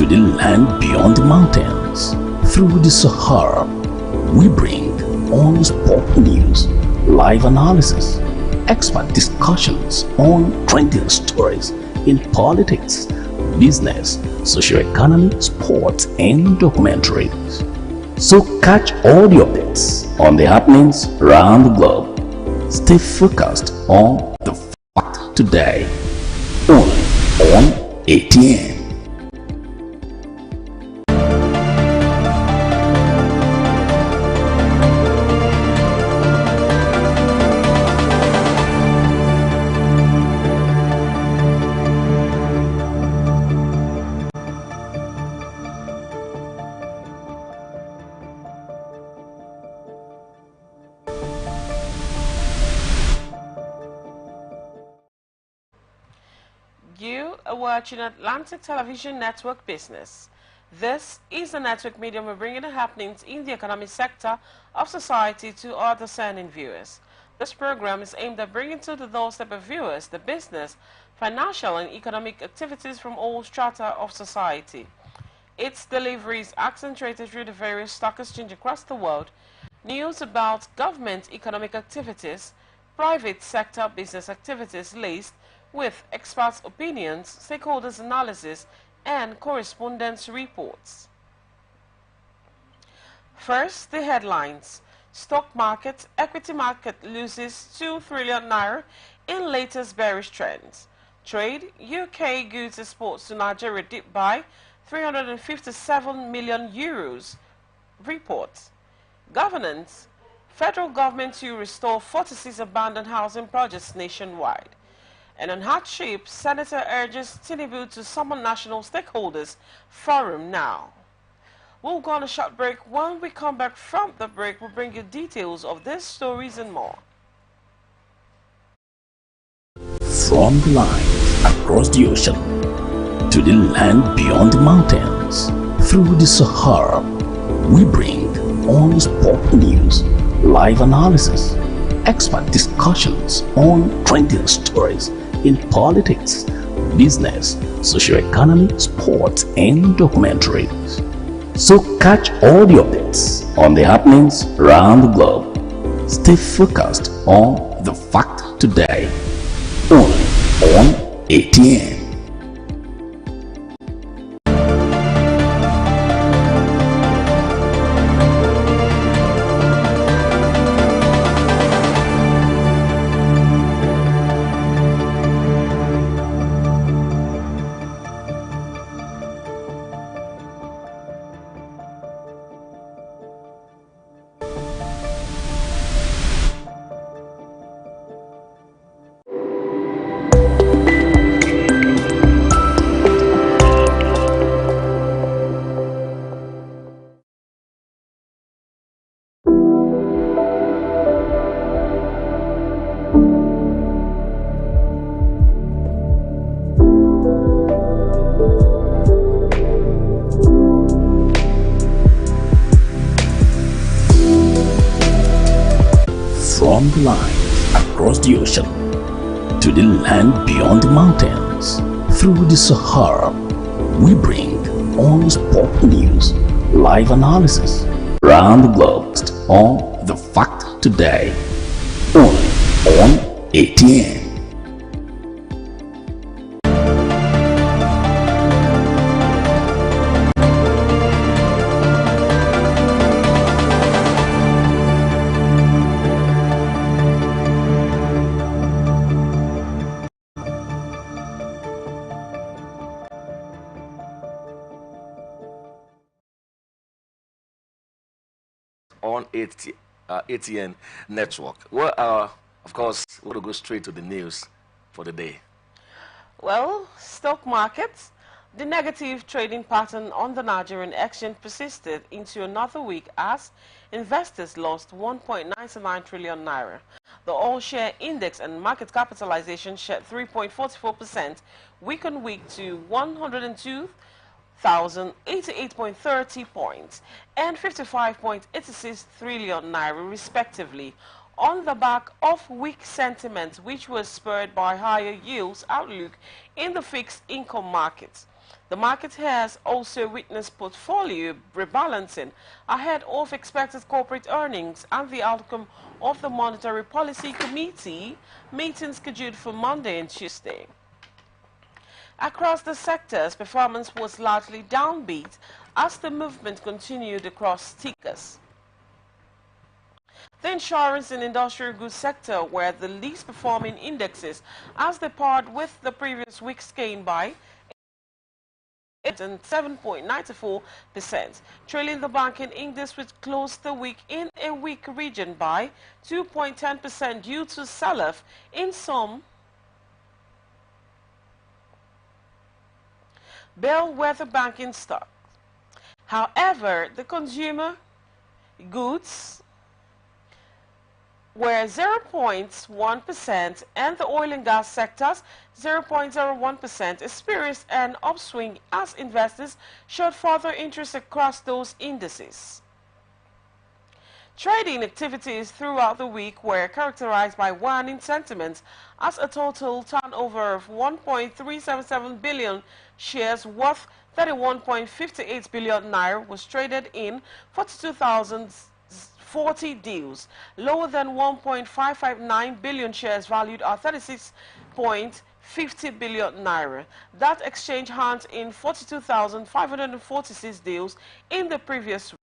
to the land beyond the mountains. Through the Sahara, we bring on sport news, live analysis, expert discussions on trending stories in politics, business, socio-economy, sports, and documentaries. So catch all the updates on the happenings around the globe. Stay focused on the fact today, only on ATN. You are watching Atlantic Television Network Business. This is the network medium bringing the happenings in the economic sector of society to our discerning viewers. This program is aimed at bringing to the doorstep of viewers the business, financial and economic activities from all strata of society. Its delivery is accentuated through the various stock exchanges across the world, news about government economic activities, private sector business activities laced with experts' opinions, stakeholders' analysis, and correspondence reports. First, the headlines. Stock market, equity market loses 2 trillion naira in latest bearish trends. Trade, UK goods exports to Nigeria dipped by 357 million euros. Report. Governance, federal government to restore 46 abandoned housing projects nationwide. And on hardship, Senator urges Tinubu to summon national stakeholders forum now. We'll go on a short break. When we come back from the break, we'll bring you details of these stories and more. From the line across the ocean to the land beyond the mountains, through the Sahara, we bring on sport news, live analysis, expert discussions on trending stories in politics, business, socio-economy, sports, and documentaries. So catch all the updates on the happenings around the globe. Stay focused on the fact today, only on ATN. From the line across the ocean to the land beyond the mountains, through the Sahara, we bring on sport news, live analysis around the globe on the fact today, only on ATN. On ATN network. Well, of course, we'll go straight to the news for the day. Well, stock markets. The negative trading pattern on the Nigerian exchange persisted into another week as investors lost 1.99 trillion naira. The all-share index and market capitalization shed 3.44% week on week to 102,088.30 points and 55.86 trillion naira respectively, on the back of weak sentiment which was spurred by higher yields outlook in the fixed income markets. The market has also witnessed portfolio rebalancing ahead of expected corporate earnings and the outcome of the Monetary Policy Committee meeting scheduled for Monday and Tuesday. Across the sectors, performance was largely downbeat as the movement continued across tickers. The insurance and industrial goods sector were the least performing indexes as they pared with the previous week's gain by 7.94%, trailing the banking index which closed the week in a weak region by 2.10% due to sell-off in some bellwether banking stocks. However, the consumer goods were 0.1% and the oil and gas sectors 0.01% experienced an upswing as investors showed further interest across those indices. Trading activities throughout the week were characterized by waning sentiments as a total turnover of 1.377 billion shares worth 31.58 billion naira was traded in 42,040 deals, lower than 1.559 billion shares valued at 36.50 billion naira. That exchange hands in 42,546 deals in the previous week.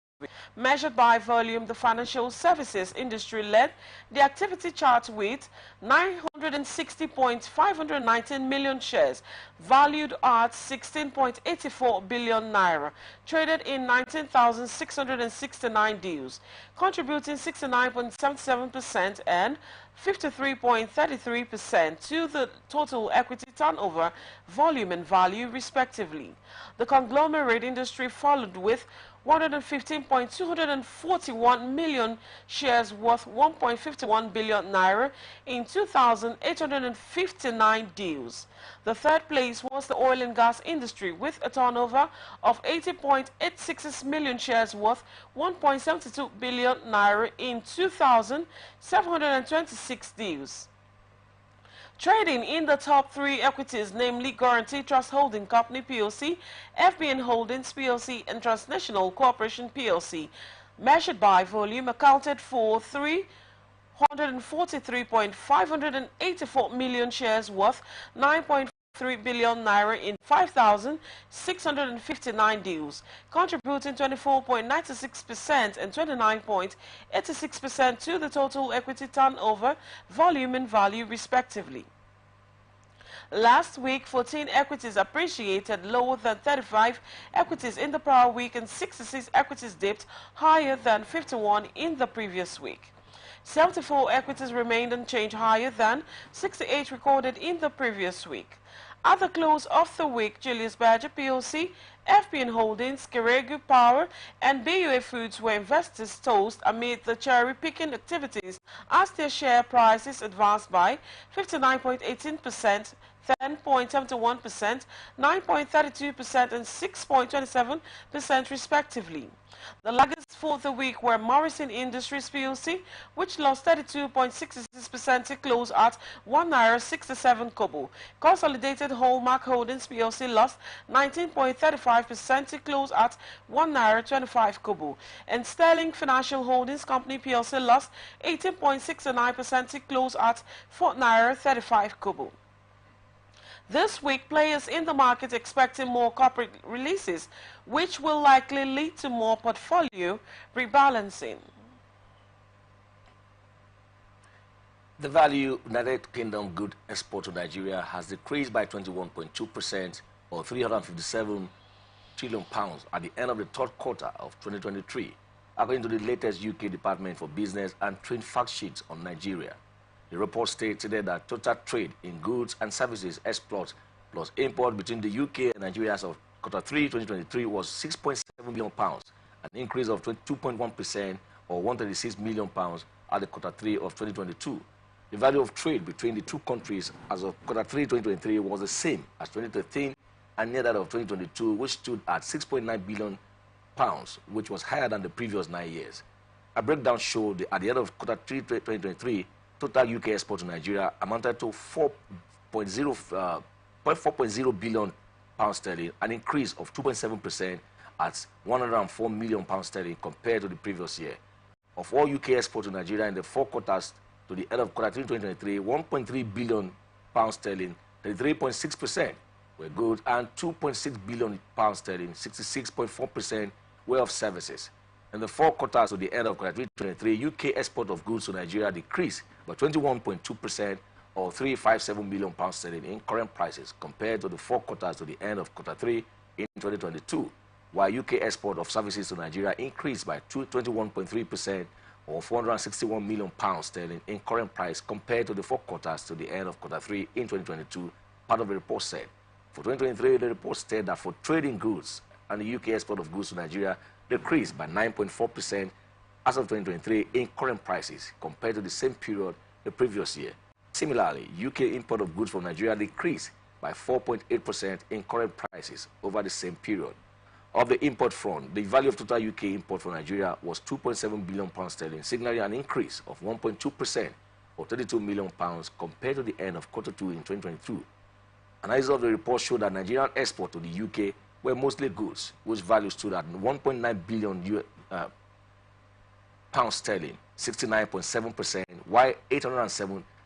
Measured by volume, the financial services industry led the activity chart with 960.519 million shares valued at 16.84 billion naira, traded in 19,669 deals, contributing 69.77% and 53.33% to the total equity turnover, volume and value respectively. The conglomerate industry followed with 115.241 million shares worth 1.51 billion naira in 2,859 deals. The third place was the oil and gas industry with a turnover of 80.86 million shares worth 1.72 billion naira in 2,726 deals. Trading in the top three equities, namely Guarantee Trust Holding Company PLC, FBN Holdings PLC, and Transnational Corporation PLC, measured by volume, accounted for 343.584 million shares worth 9.3 billion naira in 5,659 deals, contributing 24.96% and 29.86% to the total equity turnover, volume and value respectively. Last week, 14 equities appreciated lower than 35 equities in the prior week and 66 equities dipped higher than 51 in the previous week. 74 equities remained unchanged higher than 68 recorded in the previous week. At the close of the week, Julius Berger PLC, FBN Holdings, Keregu Power, and BUA Foods were investors toast amid the cherry-picking activities as their share prices advanced by 59.18%, 10.71%, 9.32%, and 6.27% respectively. The laggards for the week were Morrison Industries PLC, which lost 32.66% to close at 1 naira 67 kobo. Consolidated Hallmark Holdings PLC lost 19.35% to close at 1 naira 25 kobo. And Sterling Financial Holdings Company PLC lost 18.69% to close at 4 naira 35 kobo. This week, players in the market expecting more corporate releases, which will likely lead to more portfolio rebalancing. The value United Kingdom good export to Nigeria has decreased by 21.2% or 357 trillion pounds at the end of the third quarter of 2023, according to the latest UK Department for Business and Trade fact sheet on Nigeria. The report stated that total trade in goods and services export plus import between the UK and Nigeria as of quarter 3 2023 was 6.7 billion pounds, an increase of 22.1% or 136 million pounds at the quarter 3 of 2022. The value of trade between the two countries as of quarter 3 2023 was the same as 2013 and near that of 2022, which stood at 6.9 billion pounds, which was higher than the previous 9 years. A breakdown showed that at the end of quarter 3 2023, total UK export to Nigeria amounted to 4.0 billion pounds sterling, an increase of 2.7% at 104 million pounds sterling compared to the previous year. Of all UK exports to Nigeria in the 4 quarters to the end of quarter 3 2023, 1.3 billion pounds sterling, 33.6% were goods, and 2.6 billion pounds sterling, 66.4% were of services. In the 4 quarters to the end of quarter 3 2023, UK export of goods to Nigeria decreased by 21.2%, or 357 million pounds sterling in current prices, compared to the 4 quarters to the end of quarter 3 in 2022, while UK export of services to Nigeria increased by 21.3%, or 461 million pounds sterling in current price, compared to the 4 quarters to the end of quarter 3 in 2022, part of the report said. For 2023, the report said that for trading goods and the UK export of goods to Nigeria decreased by 9.4% as of 2023 in current prices, compared to the same period the previous year. Similarly, UK import of goods from Nigeria decreased by 4.8% in current prices over the same period. Of the import front, the value of total UK import from Nigeria was 2.7 billion pounds sterling, signaling an increase of 1.2%, or 32 million pounds, compared to the end of quarter 2 in 2022. Analysis of the report showed that Nigerian exports to the UK were mostly goods, which value stood at 1.9 billion pounds sterling, 69.7%, while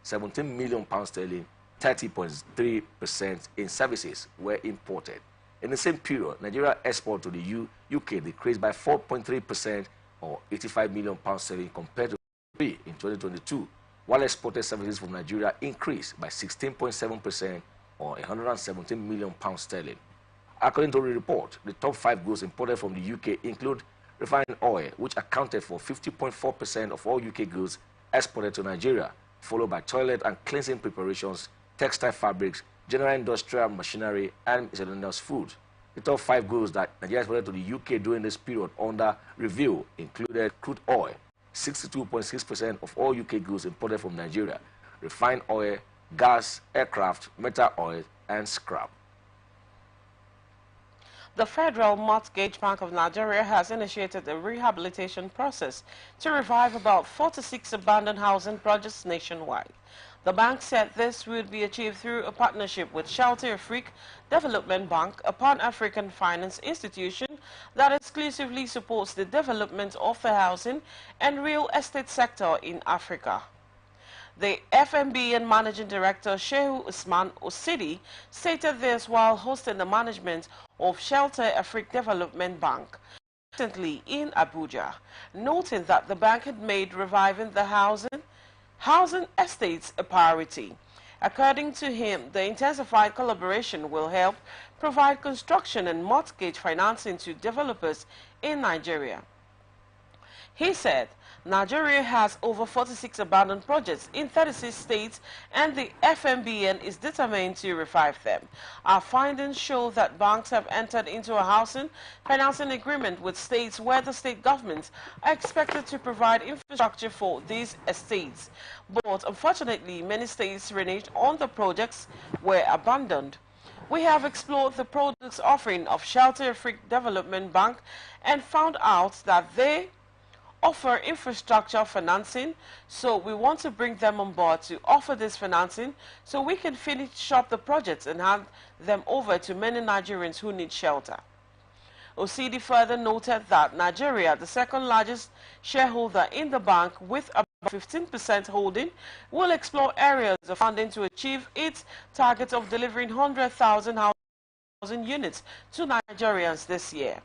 17 million pounds sterling, 30.3% in services were imported. In the same period, Nigeria export to the UK decreased by 4.3%, or 85 million pounds sterling, compared to in 2022, while exported services from Nigeria increased by 16.7%, or 117 million pounds sterling. According to the report, the top 5 goods imported from the UK include refined oil, which accounted for 50.4% of all UK goods exported to Nigeria, followed by toilet and cleansing preparations, textile fabrics, general industrial machinery, and miscellaneous food. The top 5 goods that Nigeria exported to the UK during this period under review included crude oil, 62.6% of all UK goods imported from Nigeria, refined oil, gas, aircraft, metal oil, and scrap. The Federal Mortgage Bank of Nigeria has initiated a rehabilitation process to revive about 46 abandoned housing projects nationwide. The bank said this would be achieved through a partnership with Shelter Afrique Development Bank, a pan-African finance institution that exclusively supports the development of the housing and real estate sector in Africa. The FMB and Managing Director Shehu Usman Osidi stated this while hosting the management of Shelter Afrique Development Bank recently in Abuja, noting that the bank had made reviving the housing estates a priority. According to him, the intensified collaboration will help provide construction and mortgage financing to developers in Nigeria. He said, Nigeria has over 46 abandoned projects in 36 states, and the FMBN is determined to revive them. Our findings show that banks have entered into a housing financing agreement with states where the state governments are expected to provide infrastructure for these estates. But unfortunately, many states reneged on the projects were abandoned. We have explored the products offering of Shelter Afrique Development Bank and found out that they offer infrastructure financing, so we want to bring them on board to offer this financing so we can finish up the projects and hand them over to many Nigerians who need shelter. Osidi further noted that Nigeria, the second largest shareholder in the bank with about 15% holding, will explore areas of funding to achieve its target of delivering 100,000 housing units to Nigerians this year.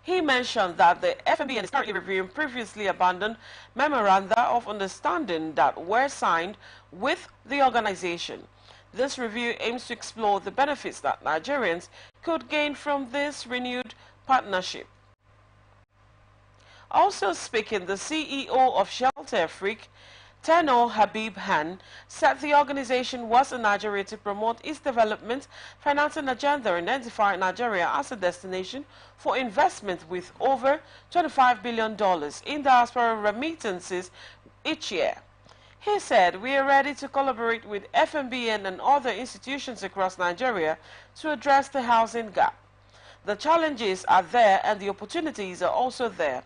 He mentioned that the FMB is currently reviewing previously abandoned memoranda of understanding that were signed with the organization. This review aims to explore the benefits that Nigerians could gain from this renewed partnership. Also speaking, the CEO of Shelter Afrique, Tenor Habib Han, said the organization was in Nigeria to promote its development financing agenda and identify Nigeria as a destination for investment with over $25 billion in diaspora remittances each year. He said, we are ready to collaborate with FMBN and other institutions across Nigeria to address the housing gap. The challenges are there and the opportunities are also there.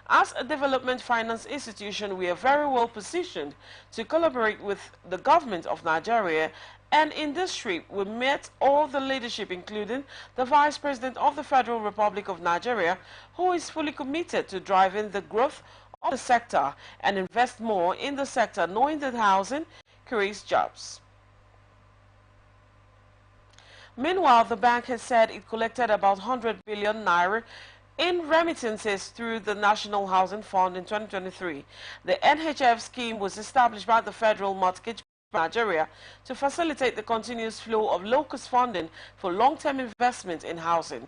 As a development finance institution, we are very well positioned to collaborate with the government of Nigeria And in this trip, we met all the leadership, including the Vice President of the Federal Republic of Nigeria, who is fully committed to driving the growth of the sector and invest more in the sector, knowing that housing creates jobs. Meanwhile, the bank has said it collected about 100 billion naira in remittances through the National Housing Fund in 2023. The NHF scheme was established by the Federal Mortgage Nigeria to facilitate the continuous flow of low-cost funding for long-term investment in housing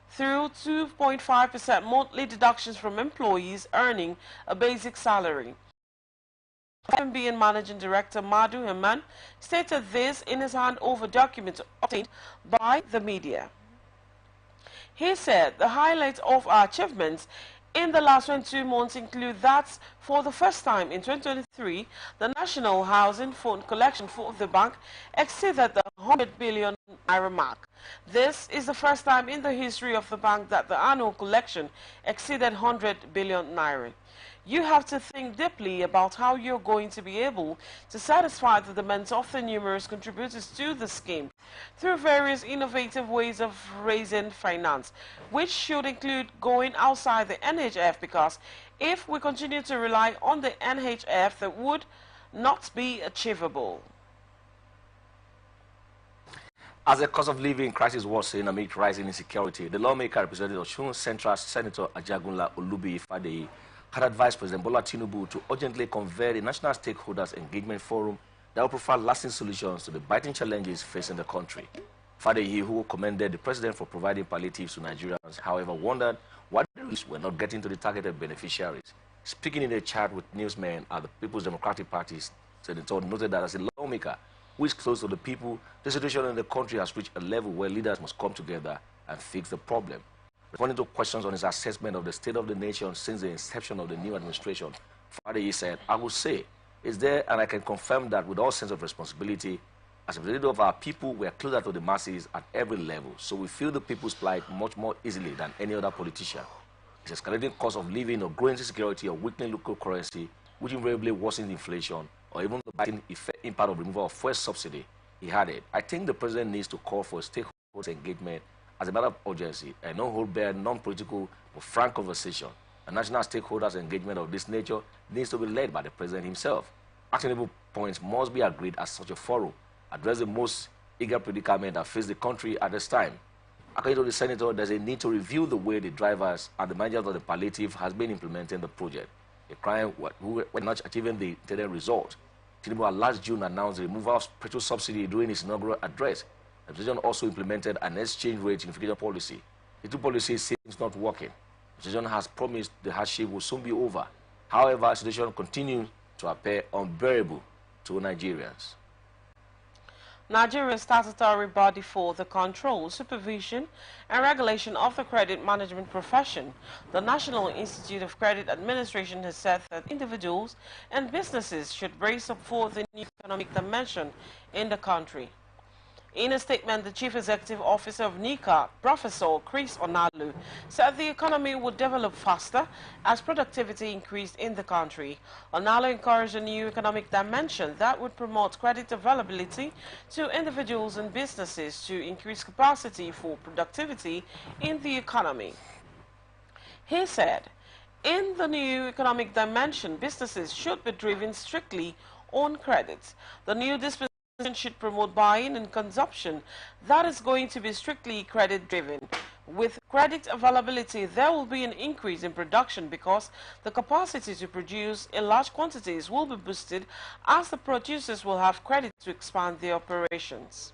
through 2.5% monthly deductions from employees earning a basic salary. FMB and Managing Director Madu Heman stated this in his handover document obtained by the media. He said the highlights of our achievements in the last 22 months include that for the first time in 2023, the National Housing Fund collection for the bank exceeded the 100 billion naira mark. This is the first time in the history of the bank that the annual collection exceeded 100 billion naira. You have to think deeply about how you're going to be able to satisfy the demands of the numerous contributors to the scheme through various innovative ways of raising finance, which should include going outside the NHF, because if we continue to rely on the NHF, that would not be achievable. As the cost of living crisis worsens amid rising insecurity, the lawmaker represented Osun Central Senator Ajagunla Olubi Fadeyi had advised President Bola Tinubu to urgently convene a national stakeholders engagement forum that will provide lasting solutions to the biting challenges facing the country. Fadeyi, who commended the president for providing palliatives to Nigerians, however, wondered why the reliefs were not getting to the targeted beneficiaries. Speaking in a chat with newsmen at the People's Democratic Party, Senator noted that as a lawmaker who is close to the people, the situation in the country has reached a level where leaders must come together and fix the problem. Responding to questions on his assessment of the state of the nation since the inception of the new administration, Fadeyi said, "I would say, is there, and I can confirm that with all sense of responsibility, as a representative of our people, we are closer to the masses at every level, so we feel the people's plight much more easily than any other politician. It's escalating cost of living or growing insecurity or weakening local currency, which invariably worsens inflation, or even the biting impact of removal of fuel subsidy," he added. "I think the president needs to call for a stakeholders engagement as a matter of urgency, a non-hold-back, non-political, but frank conversation. A national stakeholders engagement of this nature needs to be led by the president himself. Actionable points must be agreed at such a forum, address the most eager predicament that faces the country at this time. According to the senator, there's a need to review the way the drivers and the managers of the palliative has been implementing the project, a crime who were not achieving the intended result. Tinubu last June announced the removal of petrol subsidy during his inaugural address. The president also implemented an exchange rate unification policy. The two policies seems not working. The president has promised the hardship will soon be over. However, the situation continues to appear unbearable to Nigerians. Nigeria's statutory body for the control, supervision, and regulation of the credit management profession, the National Institute of Credit Administration, has said that individuals and businesses should brace up for the new economic dimension in the country. In a statement, the Chief Executive Officer of NICA, Professor Chris Onalu, said the economy would develop faster as productivity increased in the country. Onalu encouraged a new economic dimension that would promote credit availability to individuals and businesses to increase capacity for productivity in the economy. He said, in the new economic dimension, businesses should be driven strictly on credit. The new dispensation should promote buying and consumption that is going to be strictly credit driven. With credit availability, there will be an increase in production because the capacity to produce in large quantities will be boosted as the producers will have credit to expand their operations.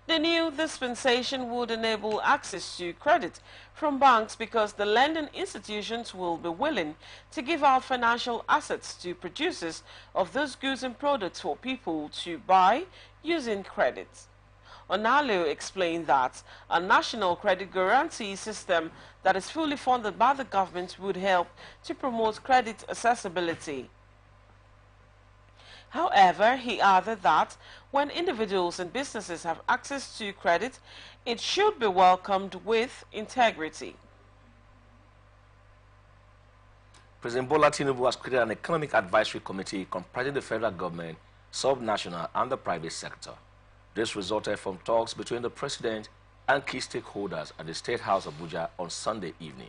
The new dispensation would enable access to credit from banks because the lending institutions will be willing to give out financial assets to producers of those goods and products for people to buy using credit. Onalu explained that a national credit guarantee system that is fully funded by the government would help to promote credit accessibility. However, he added that when individuals and businesses have access to credit, it should be welcomed with integrity. President Bola Tinubu has created an economic advisory committee comprising the federal government subnational and the private sector. This resulted from talks between the president and key stakeholders at the State House Abuja on Sunday evening.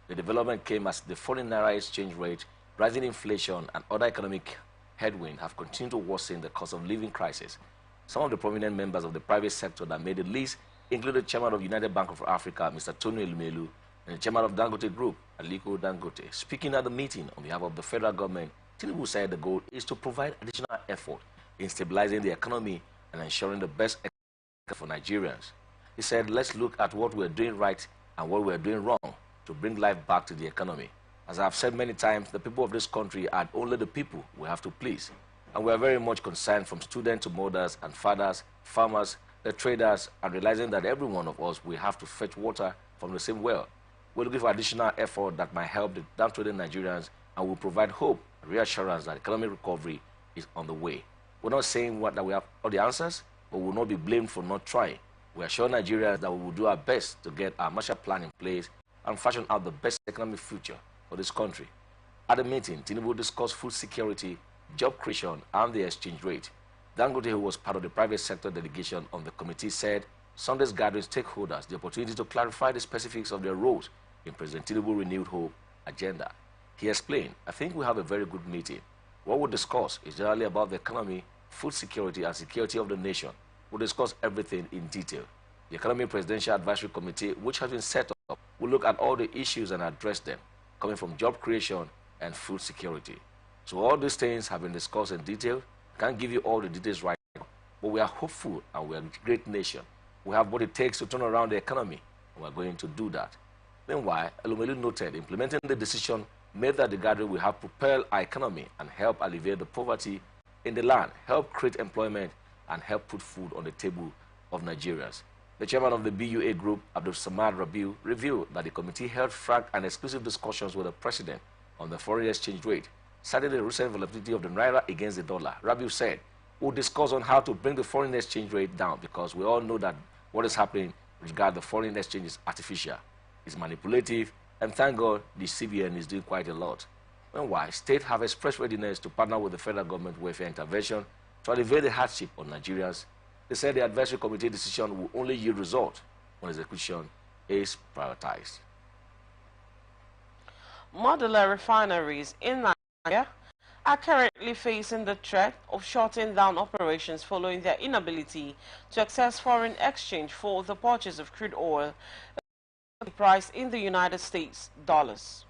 The development came as the foreign naira exchange rate, rising inflation, and other economic headwinds have continued to worsen the cost of living crisis. Some of the prominent members of the private sector that made the list included Chairman of United Bank of Africa, Mr. Tony Elumelu, and the Chairman of Dangote Group, Aliko Dangote. Speaking at the meeting on behalf of the federal government, Tinubu said the goal is to provide additional effort in stabilizing the economy and ensuring the best for Nigerians. He said, let's look at what we're doing right and what we're doing wrong to bring life back to the economy. As I've said many times, the people of this country are only the people we have to please. And we are very much concerned from students to mothers and fathers, farmers, the traders, and realizing that every one of us will have to fetch water from the same well. We're looking for additional effort that might help the downtrodden Nigerians and will provide hope and reassurance that economic recovery is on the way. We're not saying that we have all the answers, but we will not be blamed for not trying. We assure Nigerians that we will do our best to get our Marshall Plan in place and fashion out the best economic future for this country. At the meeting, Tinubu discussed food security, job creation, and the exchange rate. Dangote, who was part of the private sector delegation on the committee, said Sunday's gathering stakeholders the opportunity to clarify the specifics of their roles in President Tinubu's renewed hope agenda. He explained, I think we have a very good meeting. What we'll discuss is generally about the economy, food security, and security of the nation. We'll discuss everything in detail. The Economic Presidential Advisory Committee, which has been set up, will look at all the issues and address them, coming from job creation and food security. So all these things have been discussed in detail. I can't give you all the details right now, but we are hopeful and we are a great nation. We have what it takes to turn around the economy, and we're going to do that. Meanwhile, Elumelu noted implementing the decision made that the gathering will help propel our economy and help alleviate the poverty in the land, help create employment, and help put food on the table of Nigerians. The chairman of the BUA group, Abdul Samad Rabiu, revealed that the committee held frank and exclusive discussions with the president on the foreign exchange rate, citing the recent volatility of the naira against the dollar. Rabiu said, we'll discuss on how to bring the foreign exchange rate down because we all know that what is happening regarding the foreign exchange is artificial, it's manipulative, and thank God the CBN is doing quite a lot. Meanwhile, states have expressed readiness to partner with the federal government welfare intervention to alleviate the hardship on Nigerians. They said the advisory committee decision will only yield result when execution is prioritized. Modular refineries in Nigeria are currently facing the threat of shutting down operations following their inability to access foreign exchange for the purchase of crude oil priced in the United States dollars.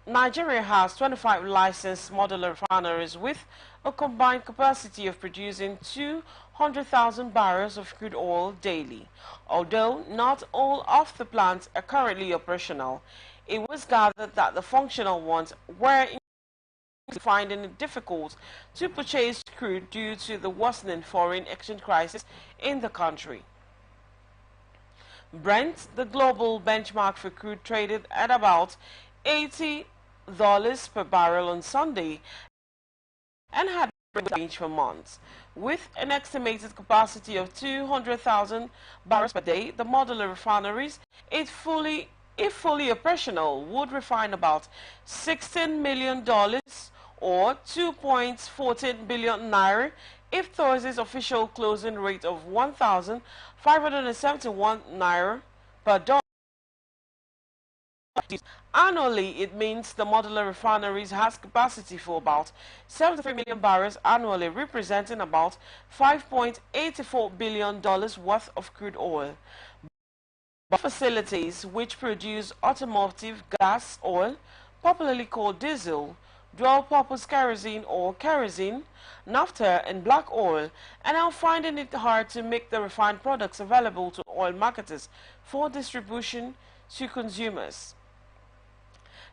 Nigeria has 25 licensed modular refineries with a combined capacity of producing 200,000 barrels of crude oil daily. Although not all of the plants are currently operational, it was gathered that the functional ones were finding it difficult to purchase crude due to the worsening foreign exchange crisis in the country. Brent, the global benchmark for crude, traded at about $80 per barrel on Sunday and had range for months. With an estimated capacity of 200,000 barrels per day, the modular refineries, if fully operational, would refine about $16 million or 2.14 billion naira if Thursday's official closing rate of 1,571 naira per dollar. Annually, it means the modular refineries has capacity for about 73 million barrels annually, representing about $5.84 billion worth of crude oil. Facilities which produce automotive gas oil, popularly called diesel, dual-purpose kerosene or kerosene, naphtha, and black oil, are now finding it hard to make the refined products available to oil marketers for distribution to consumers.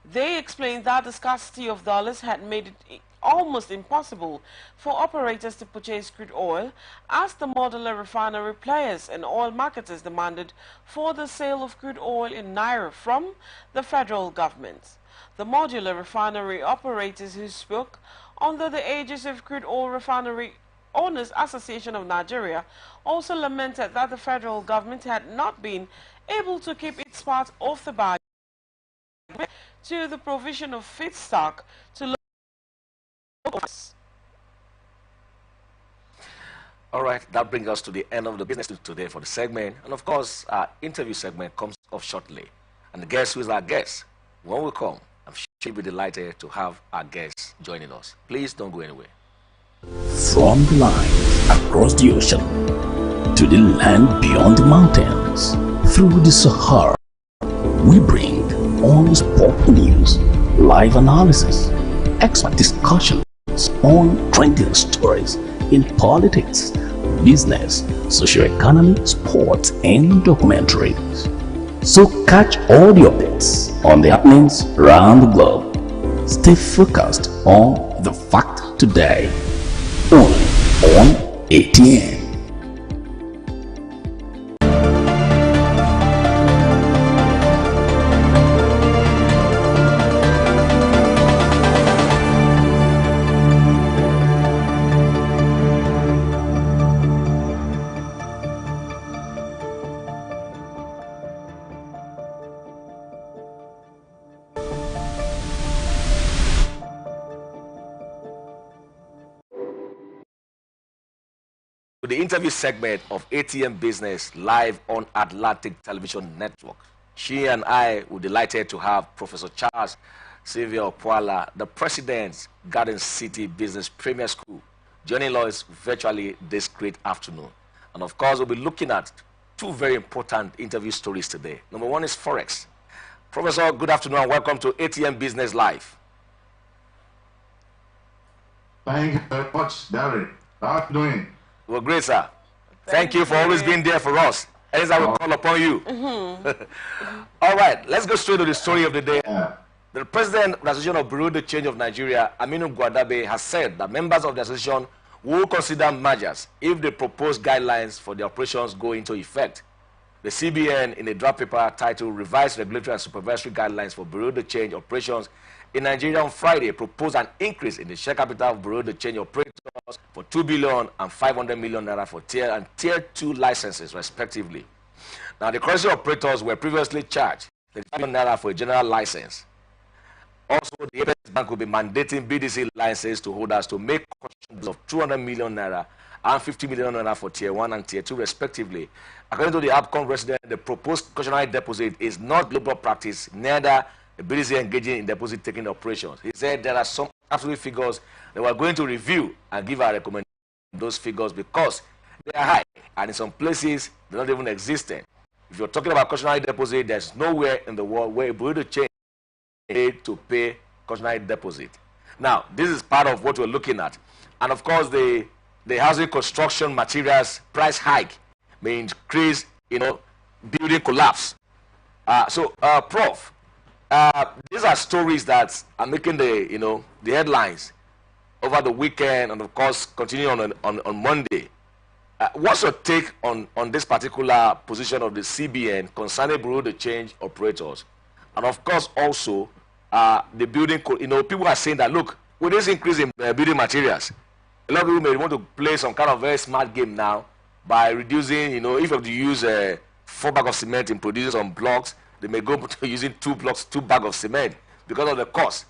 They explained that the scarcity of dollars had made it almost impossible for operators to purchase crude oil, as the modular refinery players and oil marketers demanded for the sale of crude oil in naira from the federal government. The modular refinery operators who spoke under the aegis of Crude Oil Refinery Owners Association of Nigeria also lamented that the federal government had not been able to keep its part of the bargain to the provision of feedstock to locals. All right, that brings us to the end of the business today for the segment. And of course, our interview segment comes up shortly. And guess who is our guest? When we come, I'm sure you'll be delighted to have our guests joining us. Please don't go anywhere. From the line across the ocean to the land beyond the mountains, through the Sahara, we bring on sport news, live analysis, expert discussions on trending stories in politics, business, socio-economy, sports, and documentaries. So catch all the updates on the happenings around the globe. Stay focused on the fact today, only on ATN. To the interview segment of ATN Business live on Atlantic Television Network. She and I were delighted to have Professor Charles Sylvia Opoala, the President, Garden City Business Premier School, joining us virtually this great afternoon. And of course, we'll be looking at two very important interview stories today. Number one is Forex. Professor, good afternoon and welcome to ATN Business Live. Thank you very much, Darren. How are you doing? Well, great, sir. Thank you for always being there for us. Anytime we call upon you. All right, let's go straight to the story of the day. The president of the Association of Bureau de Change of Nigeria, Aminu Gwadabe, has said that members of the association will consider mergers if the proposed guidelines for the operations go into effect. The CBN, in a draft paper titled Revised Regulatory and Supervisory Guidelines for Bureau de Change Operations in Nigeria on Friday, proposed an increase in the share capital of Bureau de Change operators for 2 billion and 500 million naira for tier and tier 2 licenses, respectively. Now, the currency operators were previously charged 35 million naira for a general license. Also, the Apex Bank will be mandating BDC licenses to holders to make contributions of 200 million naira and 50 million naira for tier 1 and tier 2, respectively. According to the APCON resident, the proposed cautionary deposit is not global practice, neither the BDC engaging in deposit-taking operations. He said there are some absolute figures that we're going to review and give our recommendation on those figures because they are high, and in some places, they're not even existent. If you're talking about cautionary deposit, there's nowhere in the world where a Bureau de Change is to pay cautionary deposit. Now, this is part of what we're looking at. And of course, the housing construction materials price hike may increase, building collapse. Prof, these are stories that are making the headlines over the weekend, and of course continuing on Monday. What's your take on this particular position of the CBN concerning Bureau de Change operators, and of course also the building? People are saying that look, with this increase in building materials, a lot of people may want to play some kind of very smart game now by reducing. If you have to use 4 bags of cement in producing some blocks, they may go to using 2 bags of cement because of the cost.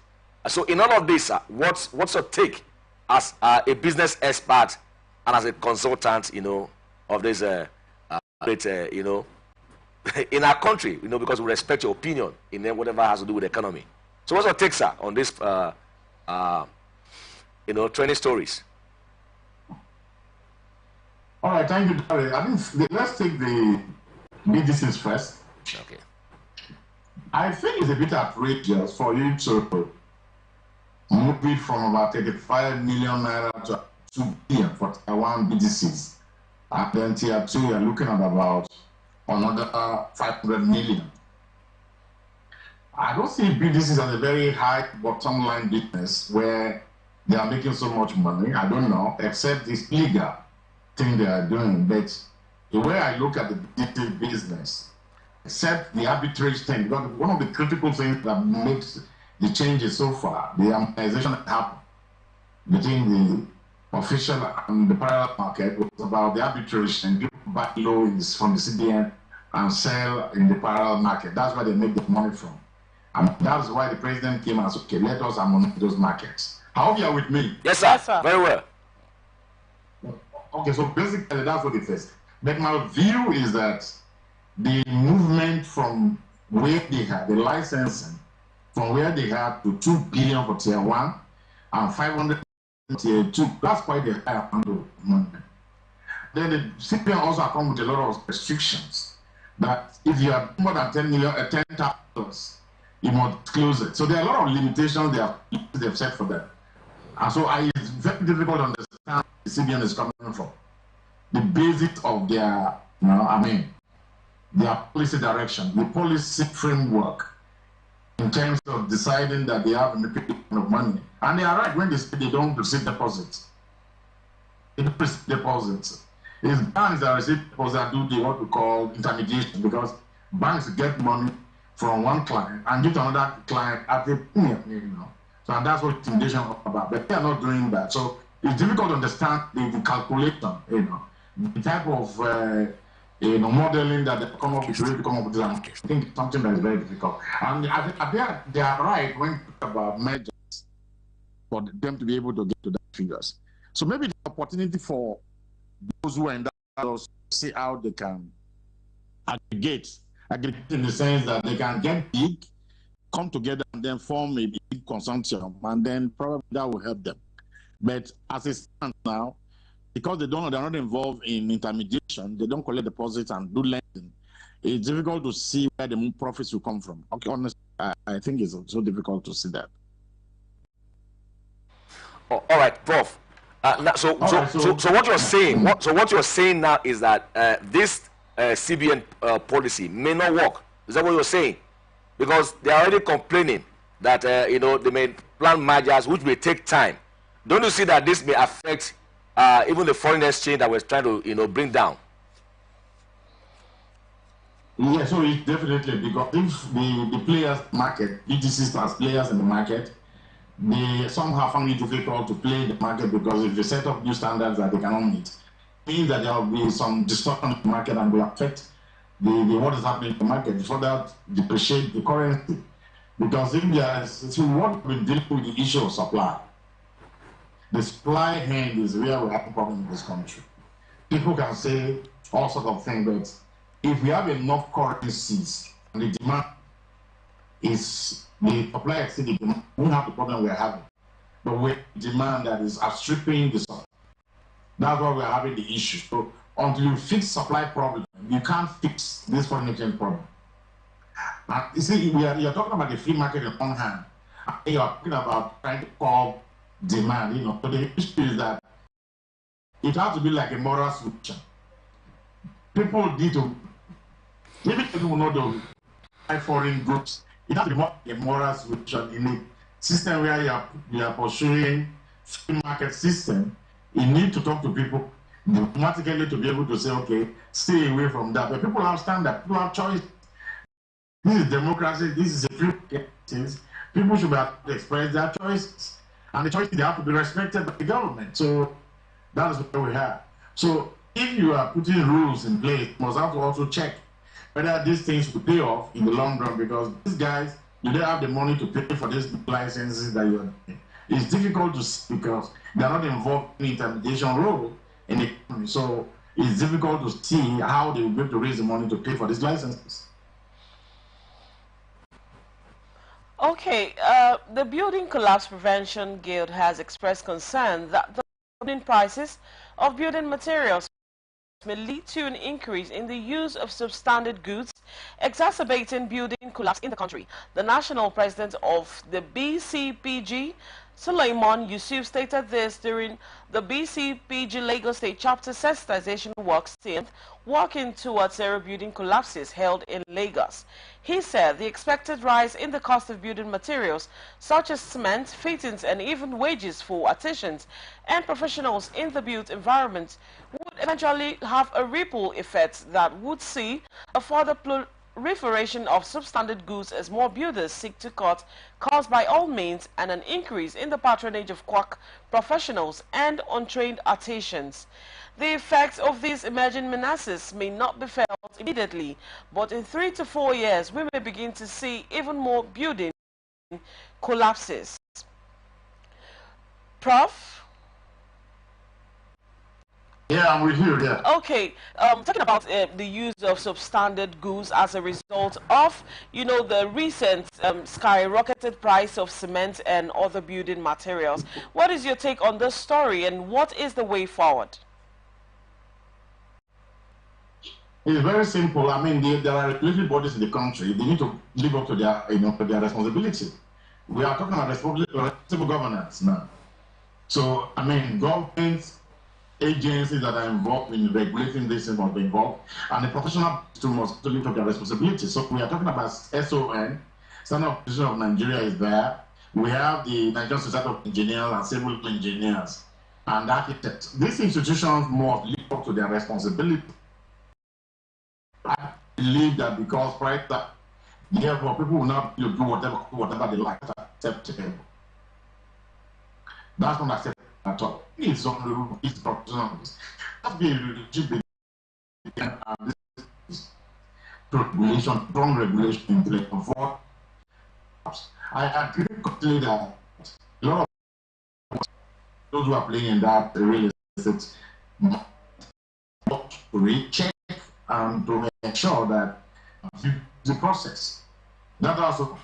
So in all of this, what's your take as a business expert and as a consultant, of this, in our country, because we respect your opinion in whatever has to do with the economy. So what's your take, sir, on this, training stories? All right, thank you, Darren. I think let's take the BDCs first. Okay. I think it's a bit outrageous for you to move it from about 35 million naira to 2 billion for tier 1 BDCs. And then tier 2, you're looking at about another 500 million. I don't see BDCs as a very high bottom line business where they are making so much money. I don't know, except this legal thing they are doing. But the way I look at the BDC business, except the arbitrage thing, because one of the critical things that makes the changes so far, the harmonization that happened between the official and the parallel market, was about the arbitrage, and people buy low from the CBN and sell in the parallel market. That's where they make the money from. And that's why the president came and said, okay, let us harmonize those markets. I hope you are with me. Yes, sir. Yes, sir. Very well. Okay, so basically that's what it is. But my view is that the movement from where they had the licensing, from where they had to 2 billion for tier 1 and 500 for tier 2, that's quite a high amount of money. Then the CPN also come with a lot of restrictions that if you have more than 10 million, $10,000, you must close it. So there are a lot of limitations they've set for them. And so it's very difficult to understand where the CBN is coming from. The basis of their, their policy direction, the policy framework in terms of deciding that they have a limited amount of money. And they are right when they say they don't receive deposits. They don't receive deposits. It's banks that receive deposits that do what we call intermediation, because banks get money from one client and give to another client at a premium, So and that's what intimidation is about. But they are not doing that. So it's difficult to understand the calculation, the type of modeling that they come up with to come up with. I think it's something that is very difficult. And I think they are right when you talk about measures for them to be able to get to that figures. So maybe the opportunity for those who are in that to see how they can aggregate in the sense that they can get big, come together and then form a big consortium, and then probably that will help them. But as it stands now, because they're not involved in intermediation, they don't collect deposits and do lending, it's difficult to see where the profits will come from. Okay, honestly, I think it's so difficult to see that. Oh, all right, Prof. So what you're saying, what you're saying now is that this CBN policy may not work. Is that what you're saying? Because they are already complaining that they may plan mergers which may take time. Don't you see that this may affect even the foreign exchange that we're trying to bring down? Yeah, so it's definitely, because if the players market, BTCs as players in the market, they somehow find it difficult to play the market, because if they set up new standards that they cannot meet, it means that there will be some distortion in the market and will affect the what is happening in the market, before that depreciate the currency. Because if you want to deal with the issue of supply, the supply hand is where we have a problem in this country. People can say all sorts of things, but if we have enough currencies and the demand is the supply exceeding the demand, we have the problem we're having. But with demand that is outstripping the supply, that's why we're having the issue. So until you fix supply problem, you can't fix this foreign exchange problem. And you see, you're talking about the free market on one hand, and you're talking about trying to curb demand. So the issue is that it has to be like a moral solution. People need to, even if people know the buy foreign goods, it has to be a moral solution in a system where you are pursuing free market system. You need to talk to people automatically to be able to say, okay, stay away from that. But people have standard, people have choice. This is democracy, this is a free market. People should be able to express their choices. And the choices, they have to be respected by the government. So that is what we have. So if you are putting rules in place, you must have to also check whether these things will pay off in the long run, because these guys, do they have the money to pay for these licenses that you're doing? It's difficult to see because they're not involved in the intermediation role in the economy. So it's difficult to see how they will be able to raise the money to pay for these licenses. Okay, the Building Collapse Prevention Guild has expressed concern that the building prices of building materials may lead to an increase in the use of substandard goods, exacerbating building collapse in the country. The national president of the BCPG, Suleiman Yusuf, stated this during the BCPG Lagos State Chapter Sensitization Works team working towards zero building collapses held in Lagos. He said the expected rise in the cost of building materials such as cement, fittings and even wages for artisans and professionals in the built environment would eventually have a ripple effect that would see a further proliferation of substandard goods as more builders seek to cut costs by all means, and an increase in the patronage of quack professionals and untrained artisans. The effects of these emerging menaces may not be felt immediately, but in 3 to 4 years we may begin to see even more building collapses. Prof? Yeah, I'm with you, yeah. Okay, talking about the use of substandard goods as a result of, the recent skyrocketed price of cement and other building materials. What is your take on this story, and what is the way forward? It's very simple. I mean, there are regulatory bodies in the country. They need to live up to their, to their responsibility. We are talking about responsible governance now. So, I mean, government agencies that are involved in regulating this must be involved, and the professional must live up to their responsibility. So, we are talking about SON, Standard Organization of Nigeria is there. We have the Nigerian Society of Engineers and Civil Engineers and architects. These institutions must live up to their responsibility. I believe that because therefore people will not do whatever they like. That's acceptable. That's not acceptable at all. It's on the rule. It's professional. That's the relationship between this regulation, strong regulation in the I agree completely that a lot of those who are playing in that real estate must recheck and to make sure that the process. That also,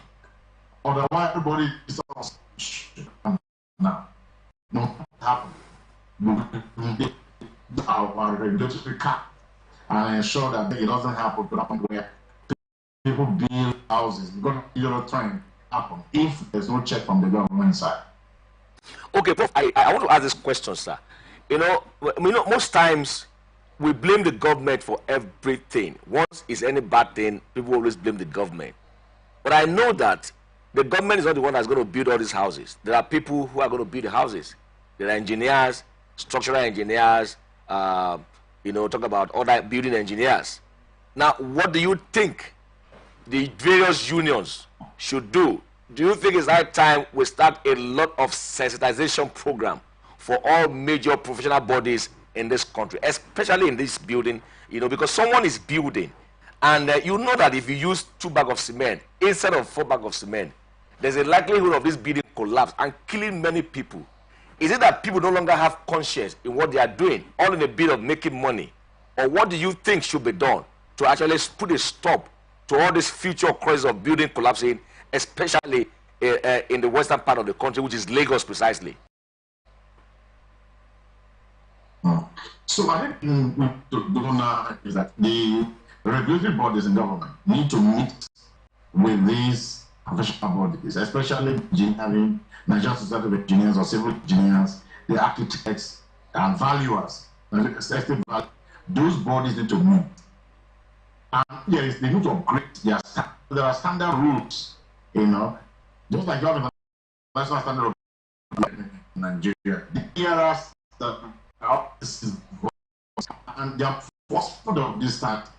otherwise everybody is now. No happen. Our regulatory cap and ensure that it doesn't happen to happen where people build houses because you're trying to happen if there's no check from the government side. Okay, Prof, I want to ask this question, sir. Most times we blame the government for everything. Once it's any bad thing, people always blame the government. But I know that the government is not the one that's going to build all these houses. There are people who are going to build the houses. There are engineers, structural engineers, talk about other building engineers. Now, what do you think the various unions should do? Do you think it's high time we start a lot of sensitization program for all major professional bodies in this country, especially in this building, because someone is building, and you know that if you use 2 bags of cement instead of 4 bags of cement, there's a likelihood of this building collapse and killing many people. Is it that people no longer have conscience in what they are doing, all in a bid of making money? Or what do you think should be done to actually put a stop to all this future crisis of building collapsing, especially in the western part of the country, which is Lagos precisely? So I think we to do now is that the regulatory bodies in government need to meet with these professional bodies, especially engineering, Nigerian Society of Engineers or Civil Engineers, the architects and valuers. Those bodies need to meet. And they need to upgrade there are standard rules, just like you have a national standard of Nigeria. The ERS and the enforcement of this tax,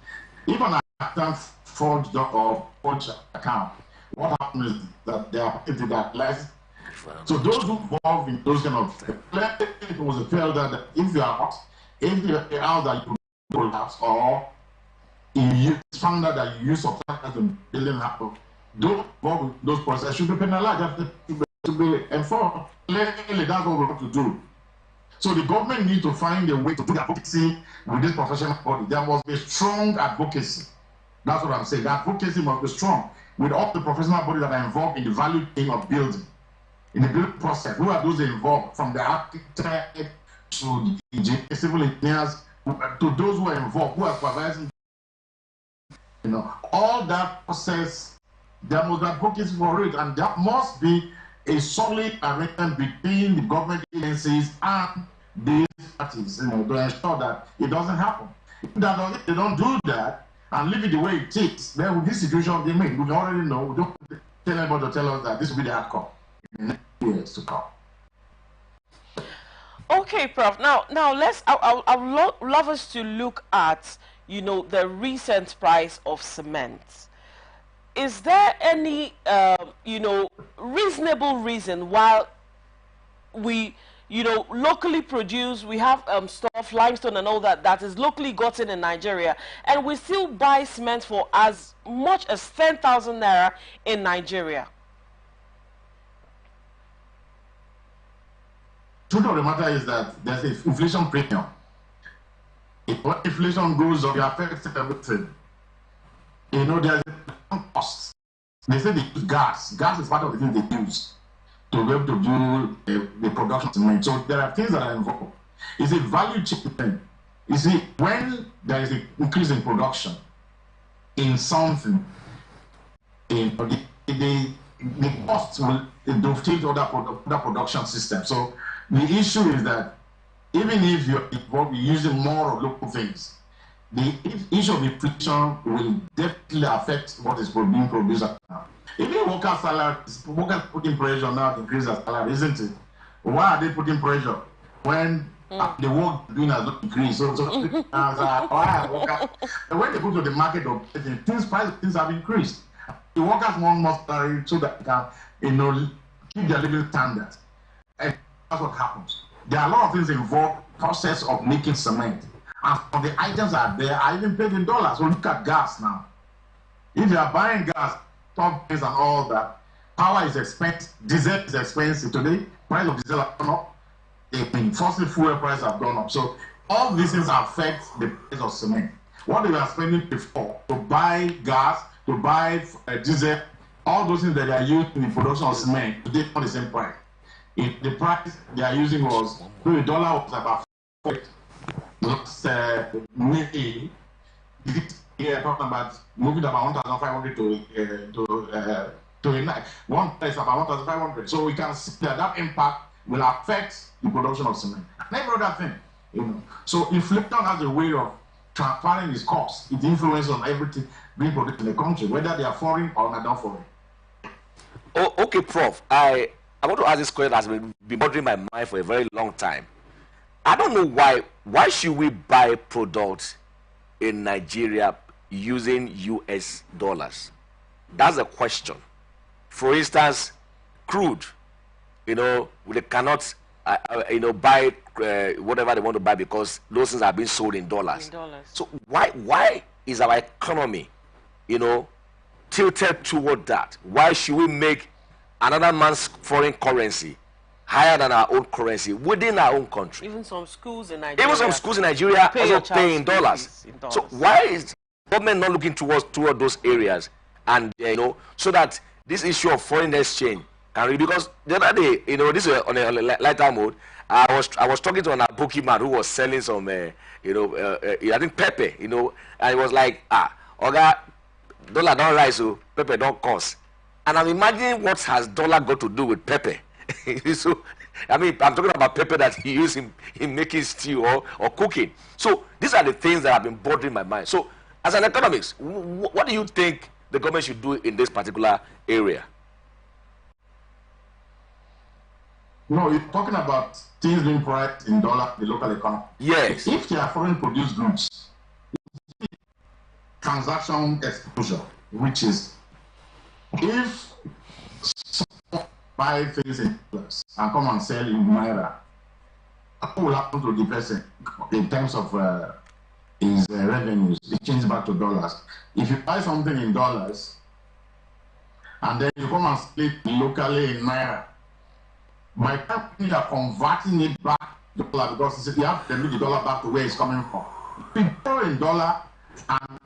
even an account forged or forged account, what happens is that they are into that less. So those who involved in those kind of it was a failure that if you are if the house that you collapse or you found out that you use substance in building happen, those involved with those processes should be penalized, to be enforced. Legally, that's what we have to do. So the government needs to find a way to do advocacy with this professional body. There must be strong advocacy. That's what I'm saying. The advocacy must be strong with all the professional bodies that are involved in the value chain of building, in the building process. Who are those involved, from the architect to the civil engineers, to those who are involved, who are supervising, all that process. There must be advocacy for it, and there must be a solid arrangement between the government agencies and these parties, to ensure that it doesn't happen. If they don't do that and leave it the way it is, then with this situation they make, we already know. We don't tell anybody to tell us that this will be the outcome in the next years to come. Okay, Prof. Now I would love us to look at the recent price of cement. Is there any reasonable reason why we locally produce, we have stuff, limestone and all that is locally gotten in Nigeria, and we still buy cement for as much as 10,000 naira in Nigeria? The truth of the matter is that there's an inflation premium When inflation goes up, it affects everything. You know, there's a cost. They say they use gas. Gas is part of the thing they use to be able to do the production of cement. So there are things that are involved. It's a value chain thing. You see, when there is an increase in production in something, the cost will dovetail to other production systems. So the issue is that even if you're involved in using more of local things, the issue of inflation will definitely affect what is being produced now. Even workers' salaries, workers putting pressure now to increase their salary, isn't it? Why are they putting pressure when the work doing has not increased? So why workers? When they go to the market of things have increased. The workers want more salary so that they can, keep their living standards. And that's what happens. There are a lot of things involved, process of making cement. And some of the items are there are even paid in dollars. So look at gas now. If you are buying gas, top things and all that, power is expensive, diesel is expensive today, price of diesel have gone up, the fossil fuel prices have gone up. So all these things affect the price of cement. What they were spending before to buy gas, to buy diesel, all those things that they are using in the production of cement, today not the same price. If the price they are using was, the dollar was about 40. Maybe talking about moving about 1,500 to one place about 1,500. So we can see that impact will affect the production of cement. And every other thing, So inflation has a way of transferring its cost, its influence on everything being produced in the country, whether they are foreign or not foreign. Oh, okay, Prof. I want to ask this question that has been bothering my mind for a very long time. I don't know why should we buy products in Nigeria using US dollars? That's a question. For instance, crude, they cannot, buy whatever they want to buy because those things are being sold in dollars. So why is our economy, tilted toward that? Why should we make another man's foreign currency higher than our own currency within our own country? Even some schools in Nigeria, also pay in dollars. So why is government not looking toward those areas, and so that this issue of foreign exchange can really, because the other day, this is on a lighter mode, I was talking to an Abuki man who was selling some I think pepper, and it was like, Oga, dollar don't rise, so pepper don't cost. And I'm imagining what has dollar got to do with pepper. So, I'm talking about pepper that he used in making stew or cooking. So these are the things that have been bothering my mind. So as an economist, what do you think the government should do in this particular area? No, you're talking about things being priced in dollar, the local economy. Yes. If they are foreign produced goods, transaction exposure, which is if someone buy things in dollars and come and sell in naira, what will happen to the person in terms of his revenues? It changes back to dollars. If you buy something in dollars and then you come and sell it locally in naira, by the time you are converting it back to dollar, because you have to move the dollar back to where it's coming from. If you borrow in dollar and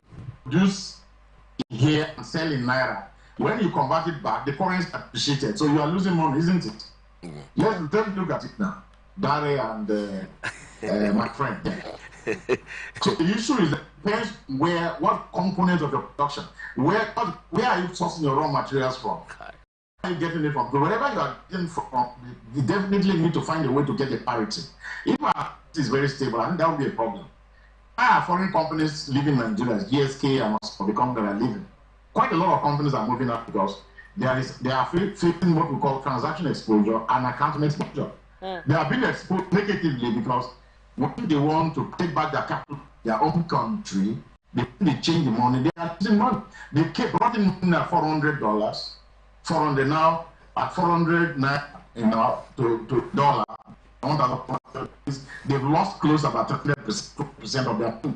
produce here and sell in naira, when you convert it back, the currency appreciated. So you are losing money, isn't it? Mm-hmm. Yes, let's look at it now. Barry and my friend. So the issue is that depends what component of your production, where are you sourcing your raw materials from? Where are you getting it from? So wherever you are getting from, you definitely need to find a way to get the parity. If our is very stable, I think that would be a problem. Why are foreign companies leaving Nigeria, GSK and also the company that are leaving? Quite a lot of companies are moving up because they are facing what we call transaction exposure and account exposure. They are being exposed negatively because when they want to take back their capital, their own country, they change the money, they are losing money. They brought in money at $400, 400 now, at 400 now, to dollar. They've lost close about 30% of their money.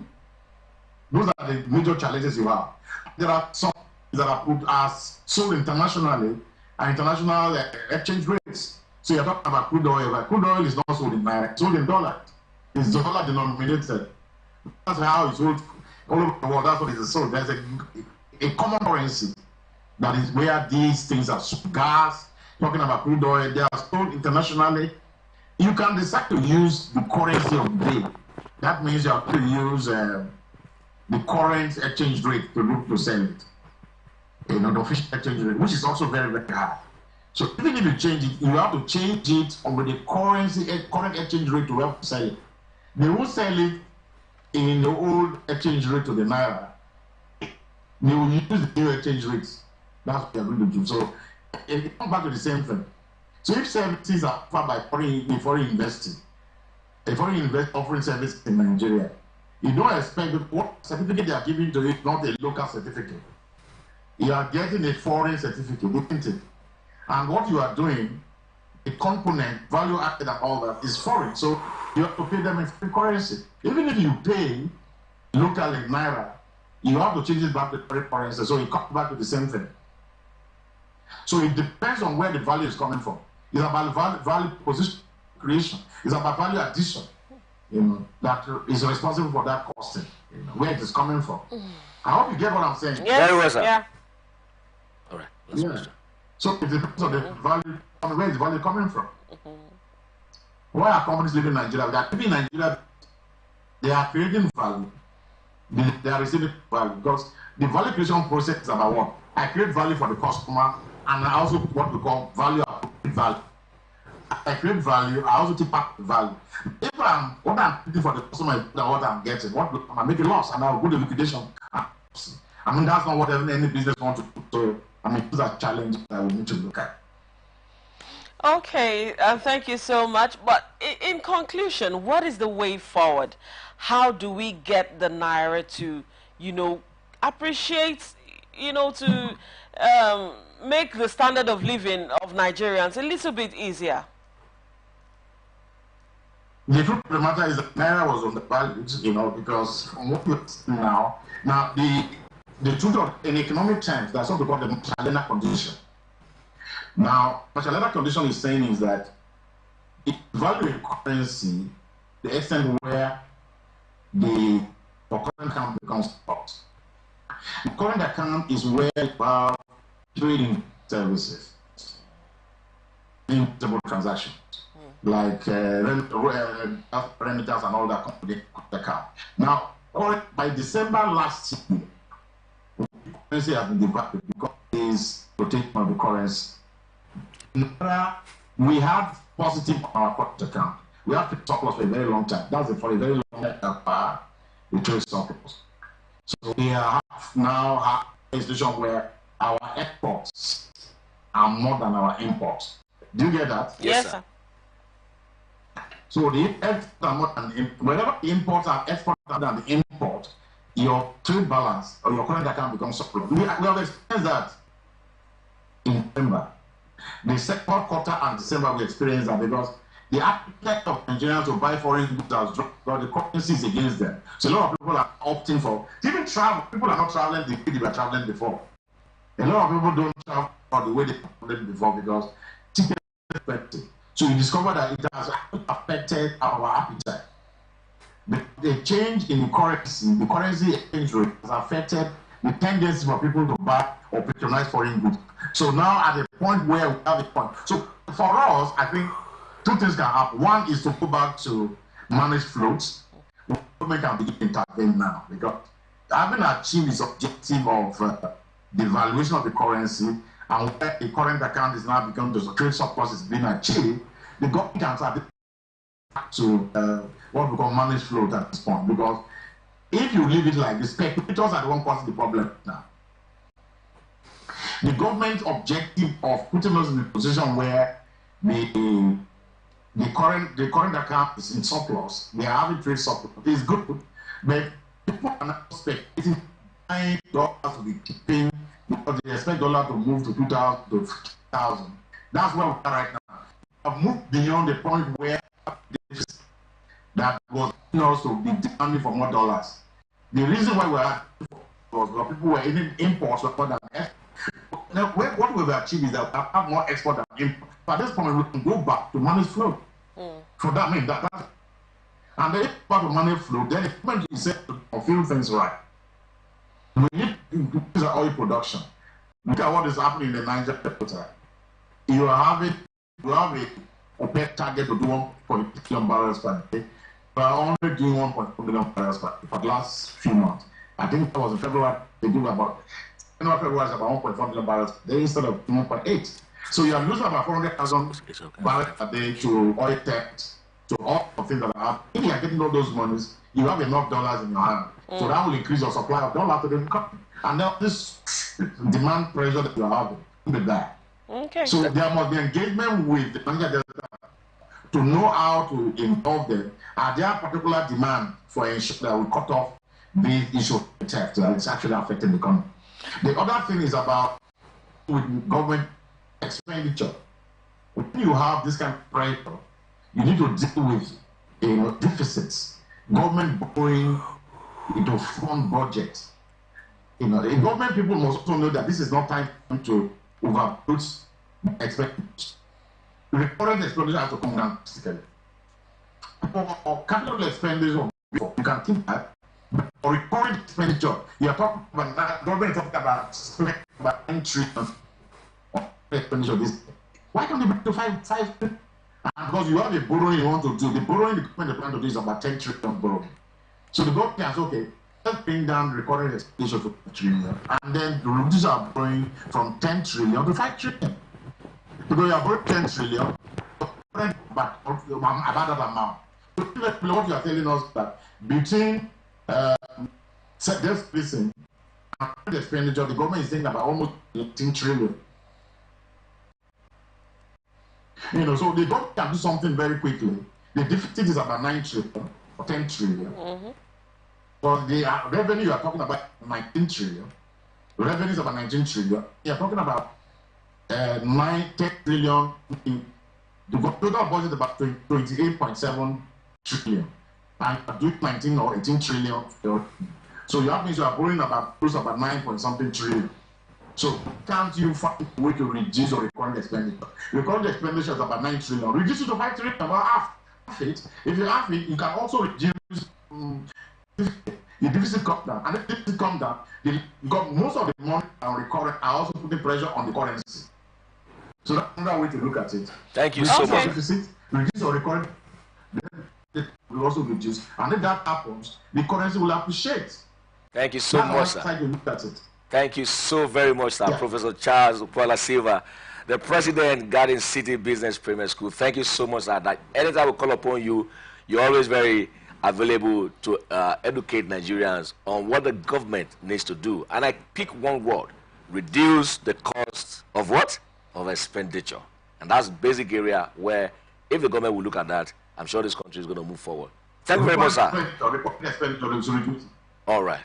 Those are the major challenges you have. There are some that are put as sold internationally and international exchange rates. So you're talking about crude oil. Crude oil is not sold in naira, it's sold in dollar. It's dollar denominated. That's how it's sold all over the world. That's what it is sold. There's a common currency that is where these things are sold. Gas, talking about crude oil, they are sold internationally. You can decide to use the currency of the day. That means you have to use the current exchange rate to sell it. You know, the official exchange rate, which is also very, very high. So even if you change it, you have to change it with the current exchange rate to help sell it. They will sell it in the old exchange rate to the naira. They will use the new exchange rates. That's what they're going to do. So it comes back to the same thing. So if services are offered by foreign investing, a foreign investor offering service in Nigeria, you don't expect that what certificate they are giving to you, not a local certificate. You are getting a foreign certificate, isn't it? And what you are doing, the component, value added and all that is foreign. So you have to pay them in foreign currency. Even if you pay locally in naira, you have to change it back to foreign currency. So it comes back to the same thing. So it depends on where the value is coming from. It's about value position creation. It's about value addition. You know, that is responsible for that costing. You know, where it is coming from. I hope you get what I'm saying. Yes. Very well, sir. Yeah. All right. Yeah. So it depends on the value, on where is the value coming from. Why are companies living in Nigeria? They are living in Nigeria. They are creating value. They are receiving value because the value creation process is about what? I create value for the customer, and I also what we call value value. I create value. I also take back the value. If what I'm creating for the customer is what I'm getting, what I make a loss, and I'll go to liquidation. I mean, that's not what any business wants to do. So, I mean, these are challenges that we need to look at. Okay, thank you so much. But in conclusion, what is the way forward? How do we get the Naira to, you know, appreciate, you know, to make the standard of living of Nigerians a little bit easier? The truth of the matter is that Naira was undervalued, you know, because from what we're seeing now the truth of, in economic terms, that's what we call the Marshall condition. Now, Marshall condition is saying is that if value in currency, the extent where the current account becomes spot. The current account is where you have trading services, invisible transactions, like remittance and all that account. Now, by December last year, currency has been devalued because it is rotation of the currency. We have positive on our current account. We have to surplus for a very long time. That's for a very long time, the trade surplus. So we have now a situation where our exports are more than our imports. Do you get that? Yes, sir. So the exports are more than whenever the imports are exports than the import, your trade balance or your current account becomes surplus. We have experienced that in December. The second quarter and December we experienced that because the appetite of Nigerians to buy foreign goods has dropped because the currency is against them. So a lot of people are opting for even travel. People are not traveling the way they were traveling before. A lot of people don't travel the way they traveled before because tickets are expensive. So you discover that it has affected our appetite. The change in the currency exchange rate has affected the tendency for people to buy or patronize foreign goods. So now at the point where we have a point. So for us, I think two things can happen. One is to go back to managed floats. The government can begin to intervene now because having achieved its objective of the valuation of the currency and where the current account is now become the trade surplus is being achieved, the government can start to what we call managed float at this point. Because if you leave it like this, speculators are the one causing the problem now. The government's objective of putting us in a position where the current account is in surplus, they are having trade surplus, is good, but people are not expecting $9 to be keeping because they expect dollar to move to 2,000 to 50,000. That's where we are right now. We have moved beyond the point where that was also be demanding for more dollars. The reason why we are was people were in imports rather than exports. Now, what we've achieved is that we have more export than import. At this point, we can go back to managed flow. For that, I mean, And then if part of money flow, then the government is said to fulfill things right. We need to increase our oil production. Look at what is happening in the Niger Delta. You have a OPEC target to do 1.8 million barrels per day. We are only doing 1.4 million barrels per day for the last few months. I think that was in February. They do about February is about 1.4 million barrels per day instead of 1.8. So you are losing about 400,000 barrels per day to oil theft, to all the things that are happening. If you are getting all those monies, you have enough dollars in your hand. So that will increase your supply of dollars to the economy. And then this demand pressure that you are having will be there. Okay. So there must be engagement with the Niger Delta to know how to involve them. Are there particular demand for ensure that we cut off the issue of theft that is actually affecting the economy? The other thing is about with government expenditure. When you have this kind of pressure, you need to deal with deficits. Government borrowing into fund budget. The government people must also know that this is not time to overproduce expenditures. Recurrent expenditure has to come down physically. For capital expenditure, you can keep that. But for recurrent expenditure, you are talking about government is talking about 10 trillion expenditure this. Why can't they bring to 5 trillion? And because you have the borrowing you want to do, the borrowing the government plan to do is about 10 trillion borrowing. So the government has okay, let's bring down recurrent expenditure to 5 trillion, and then reduce our borrowing from 10 trillion to 5 trillion. Because you are borrowing 10 trillion, but about that amount. So what you are telling us that between debt spacing and expenditure, the government is saying about almost 18 trillion. So the government can do something very quickly. The deficit is about 9 trillion or 10 trillion. Mm-hmm. But the revenue you are talking about 19 trillion. The revenue is about 19 trillion. You are talking about 10 trillion. The total budget is about 28.7 trillion. And you are doing 19 or 18 trillion. So you have means you are borrowing about close about 9 point something trillion. So can't you find a way to reduce your recurrent expenditure? Recurrent expenditure is about 9 trillion. Reduce it to 5 trillion, about half it. If you half it, you can also reduce the deficit come down. And if the deficit come down, because most of the money are recurrent are also putting pressure on the currency. So that's another way to look at it. Thank you so much. Deficit, reduce your recurrent, it will also reduce. And if that happens, the currency will appreciate. Thank you so much, sir. That's how you look at it. Thank you so very much, sir. Yeah. Professor Charles Upola Silva, the President, Garden City Business Premier School. Thank you so much, sir. That anytime we call upon you, you're always very available to educate Nigerians on what the government needs to do. And I pick one word: reduce the cost of what? Of expenditure. And that's the basic area where, if the government will look at that, I'm sure this country is going to move forward. Thank you very much, sir. All right.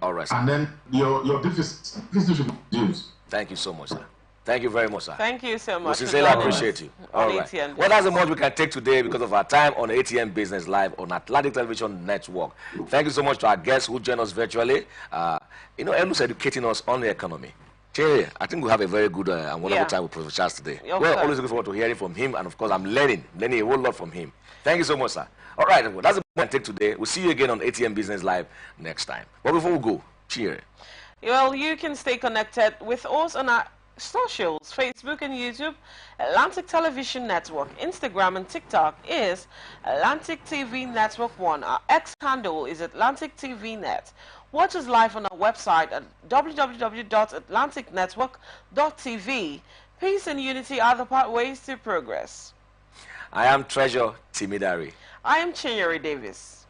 All right, sir. And then your deficit should be reduced. Thank you so much, sir. Thank you very much, sir. Thank you so much. We sincerely appreciate you. All right. Well, that's the much we can take today because of our time on ATN Business Live on Atlantic Television Network. Thank you so much to our guests who joined us virtually. Elu's educating us on the economy. Thierry, I think we have a very good and wonderful time with Professor Charles today. We're always looking forward to hearing from him, and of course, I'm learning a whole lot from him. Thank you so much, sir. All right, well, that's the point I take today. We'll see you again on ATN Business Live next time. But before we go, cheers. Well, you can stay connected with us on our socials, Facebook and YouTube, Atlantic Television Network, Instagram and TikTok is Atlantic TV Network 1. Our X handle is Atlantic TV Net. Watch us live on our website at www.atlanticnetwork.tv. Peace and unity are the pathways to progress. I am Treasure Timidari. I am Chinyere Davis.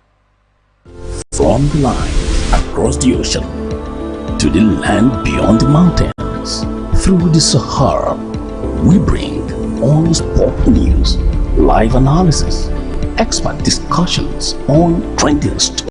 From the line across the ocean to the land beyond the mountains, through the Sahara, we bring all sport news, live analysis, expert discussions on trending stories.